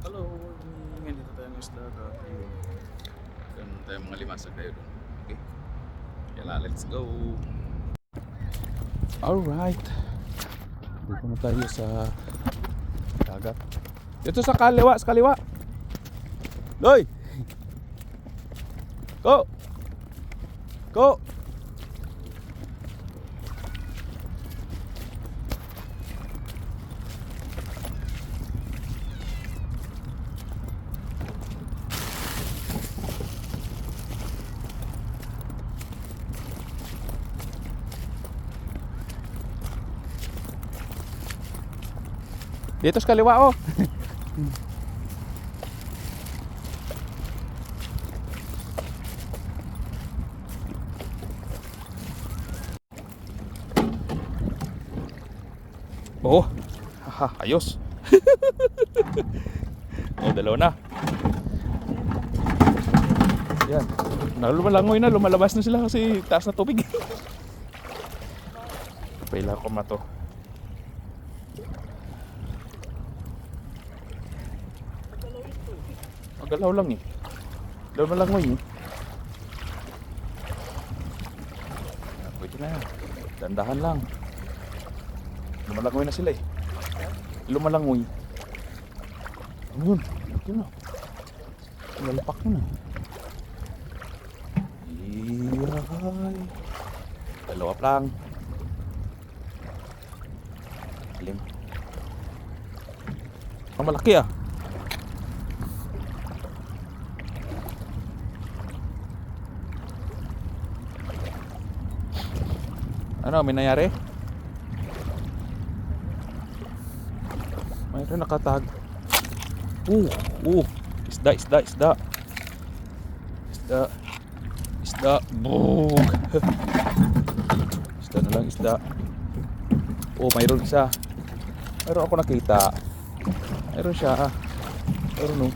Hello, morning. Dito tayo ng isla. Ganun tayo mga limasag tayo doon. Okay? Kaya let's go. Alright. Dito na tayo sa dagat. Dito sa kaliwa, sa kaliwa. Loy! Go! Go! Dito sa kaliwa, oh. Oh, haha, ayos. Oh, dalawa na. Yan. Lumalangoy na, lumalabas na sila kasi taas na tubig. Paila ko mato. Magalaw lang eh. Lumalangoy eh. Pwede na. Dandahan lang. Lumalangoy na sila eh. Lumalangoy. Ayun. Ito na. Lalpak na na. Iyay. Dalawa lang. Alim. Ang malaki ah. Ano, may nangyari? Mayroon nakatag. Isda. Isda. Bug. Isda na lang, isda. Mayroon isa. Mayroon ako nakita. Mayroon siya. Mayroon oh.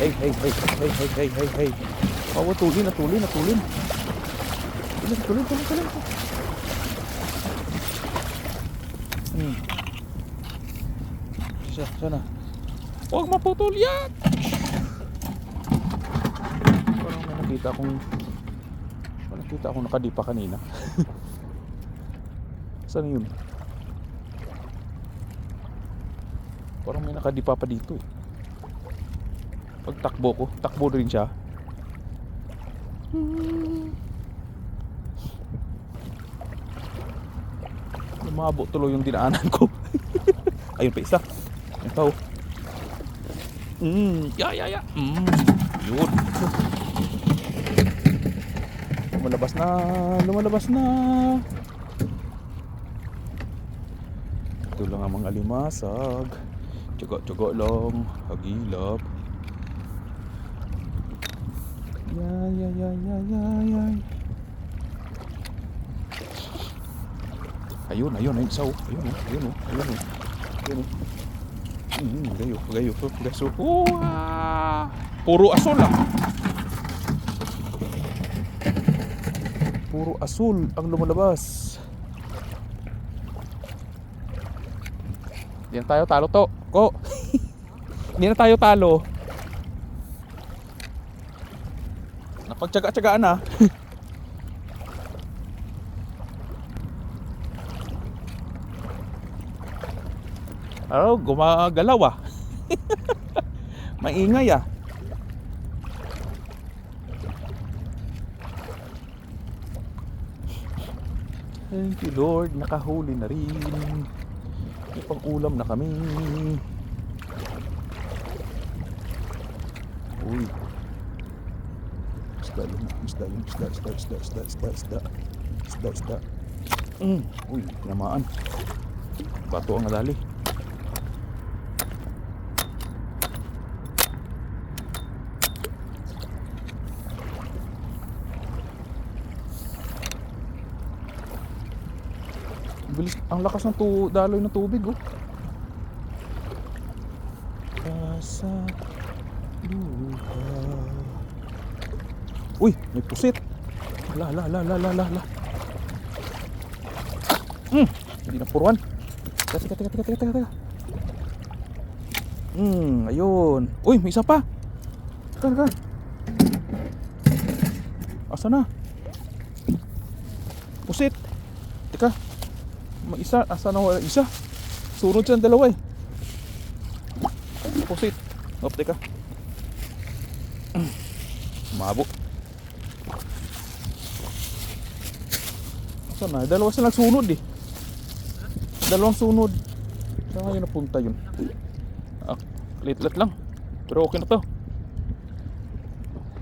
Hey. Tulin. Tulin. Sana. Huwag maputol yan. Parang may nakita akong nakadipa kanina. Saan yun? Parang may nakadipa pa dito eh. Pag takbo rin siya. Lumabo tuloy yung dinaanan ko. Ayun pa isa. Ito. Ya. Yun. Lumalabas na. Ito lang ang mga limasag. Tsaga lang. Hagilap. Yay. Ayun, isa oh. Ayun oh. Gayo. Puro asul ah. Puro asul ang lumalabas. Hindi na tayo talo to. Go. Hindi na tayo talo. Napagtsaga-tsagaan na. Gumagalaw ah. Maingay ah. Thank you Lord, nakahuli na rin. May pang-ulam na kami. Uy. Isda. Uy, tinamaan. Bato ang nadali. Bilis, ang lakas ng daloy ng tubig oh. Sa luha. Uy, may pusit. La. Hindi na puruan. Teka. Ayun. Uy, may isa pa. Teka. Asa na? Pusit. Teka. May isa. Asa na wala isa? Sunod siya ang dalawa eh. Pusit. Teka. Mabo. Asa na? Dalawa sila nagsunod eh. Dalawang sunod. Saan ngayon napunta yun? Lit-lit lang. Pero okay na to.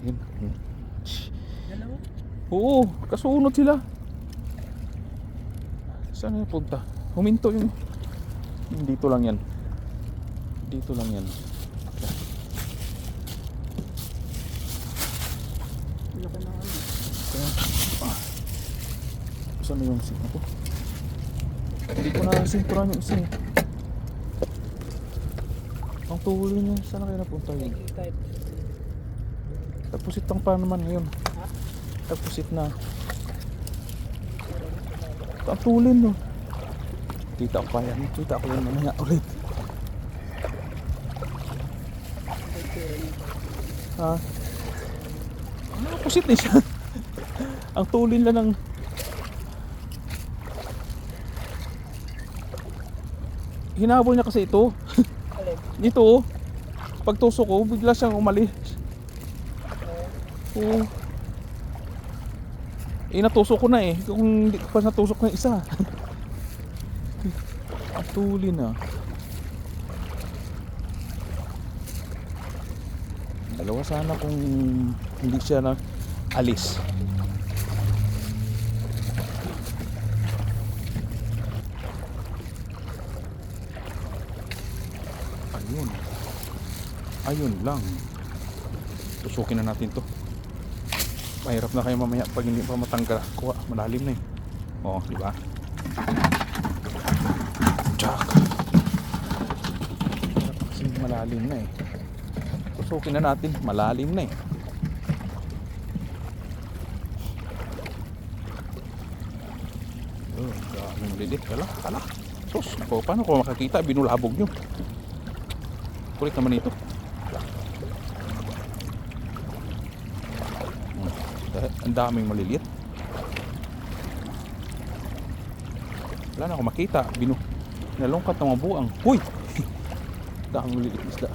Yun. Dalawa? Oo, kasunod sila. Saan ngayon napunta? Huminto yun. Dito lang yan. Dito lang yan. Laki na ano. Saan na yung sino ko? Hindi ko na sinturan yung isa eh. Ang tuloy niya, saan na kayo napunta yun? Tagpusit lang pa naman ngayon. Tagpusit na. Ang tulin no. Kita ko pa yan. Kita ko yan mamaya ulit. Ha? Pusit na siya. Ang tulin lang ng... Hinabol niya kasi ito. Dito oh. Pagtusok ko, bigla siyang umalis. Oo. Natusok ko na eh. Kung hindi ko pa natusok na isa. Ang tuli na. Dalawa sana kung hindi siya na alis. Ayun lang. Tusukin na natin to. Mahirap na kayo mamaya pag hindi pa matanggal. Kuha, malalim na eh. Oo, di ba? Tsak. Kasi malalim na eh. Tusukin na natin. Malalim na eh. Oh, daming lilit. Kala. Sus, paano ko makakita? Binulabog nyo. Kulit naman ito. Ang daming maliliit. Wala na ako makita. Nalungkat ng mga buang. Huy! Daming maliliit isda.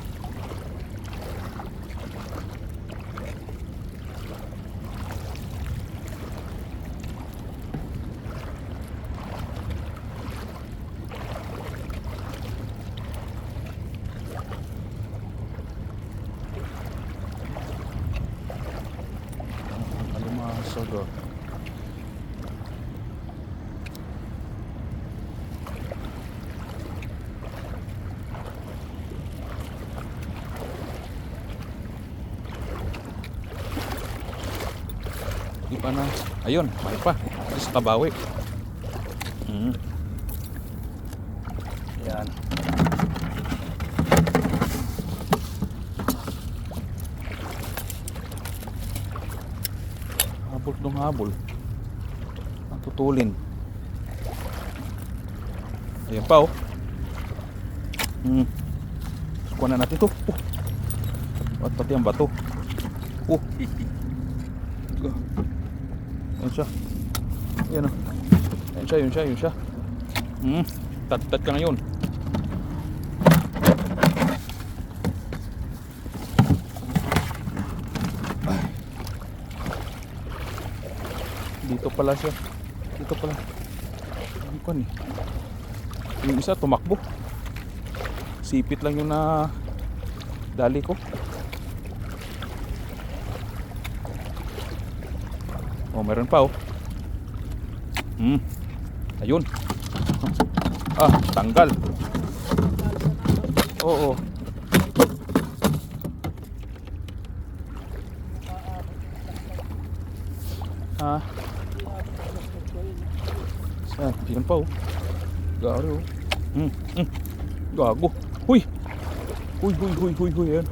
Sogo. Di pa na. Ayun, may pa. Ito sa kabawi. Yan. Habol. Ang tutulin. Ayan pa oh. Kuha na natin to. At pati ang bato. Ayan siya. Ayan oh. Ayan siya. Tat ka ngayon. Dito pala siya. Dito pala. Ano ko ni? Yung isa tumakbo. Sipit lang yung na dali ko. Oh, meron pa oh. Ayun. Tanggal. Oo. Yan pa oh. Garo. Gago. Huy. Yan.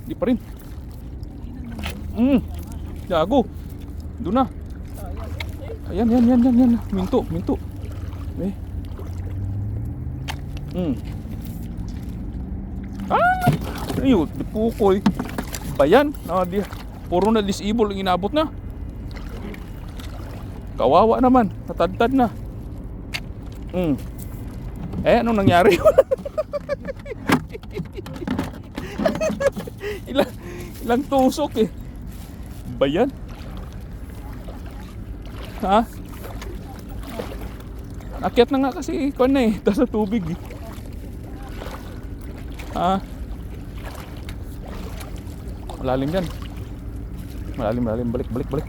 Di pa rin. Gago. Doon na. Ayan, yan, yan, yan, yan. Minto, minto. Eh. Ayun, dipukoy. Bayan. Puro na disable ang inabot na. Kawawa naman. Natadtad na. Anong nangyari? ilang tusok eh. Bayan. Ha? Akyat na nga kasi ikaw na eh. Nasa tubig eh. Ha? Malalim yan. Malalim, malalim. Balik, balik, balik.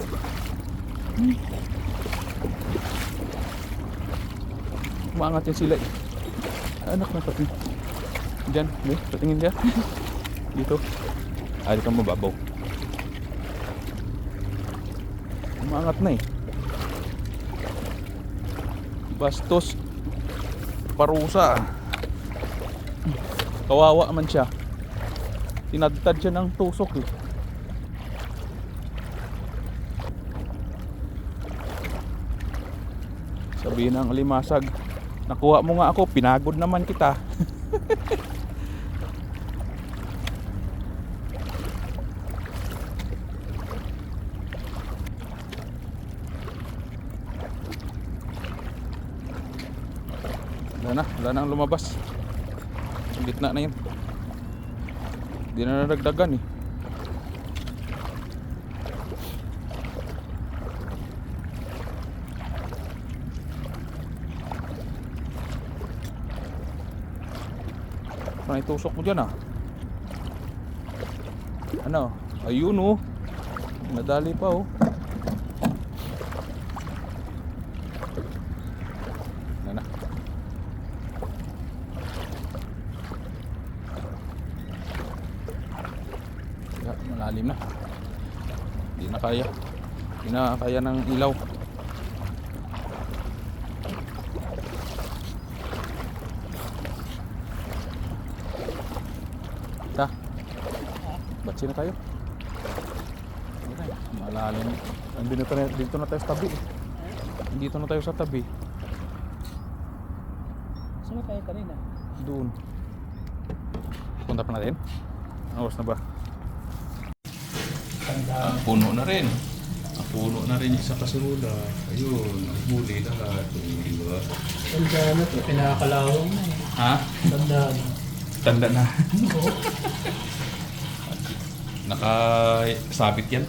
Umaangat yan sila eh. Anak na pati. Diyan, may patingin ka. Dito. Dito mababaw. Umaangat na eh. Bastos. Parusa. Kawawa man siya. Tinadtad siya ng tusok eh. Sabihin ng limasag, nakuha mo nga ako, pinagod naman kita. Wala na ang lumabas. Ang gitna na yun. Hindi na nadagdagan eh. Ano itusok mo dyan ah? Ano? Ayun oh. Nadali pa oh. Ano na? Malalim na. Hindi na kaya. Hindi na kaya ng ilaw. Ta. Batsi na tayo. Okay, malalim. Dito na tayo sa tabi. Dito na tayo sa tabi. Saan tayo kanina? Doon. Punta pa natin. Anong oras na ba? Puno na rin. Puno na rin yung sa kasurula. Ayun, ang huli lahat. Diba? Tanda na to, pinakalawang na eh. Ha? Tanda na. Tanda na. Nakasabit yan.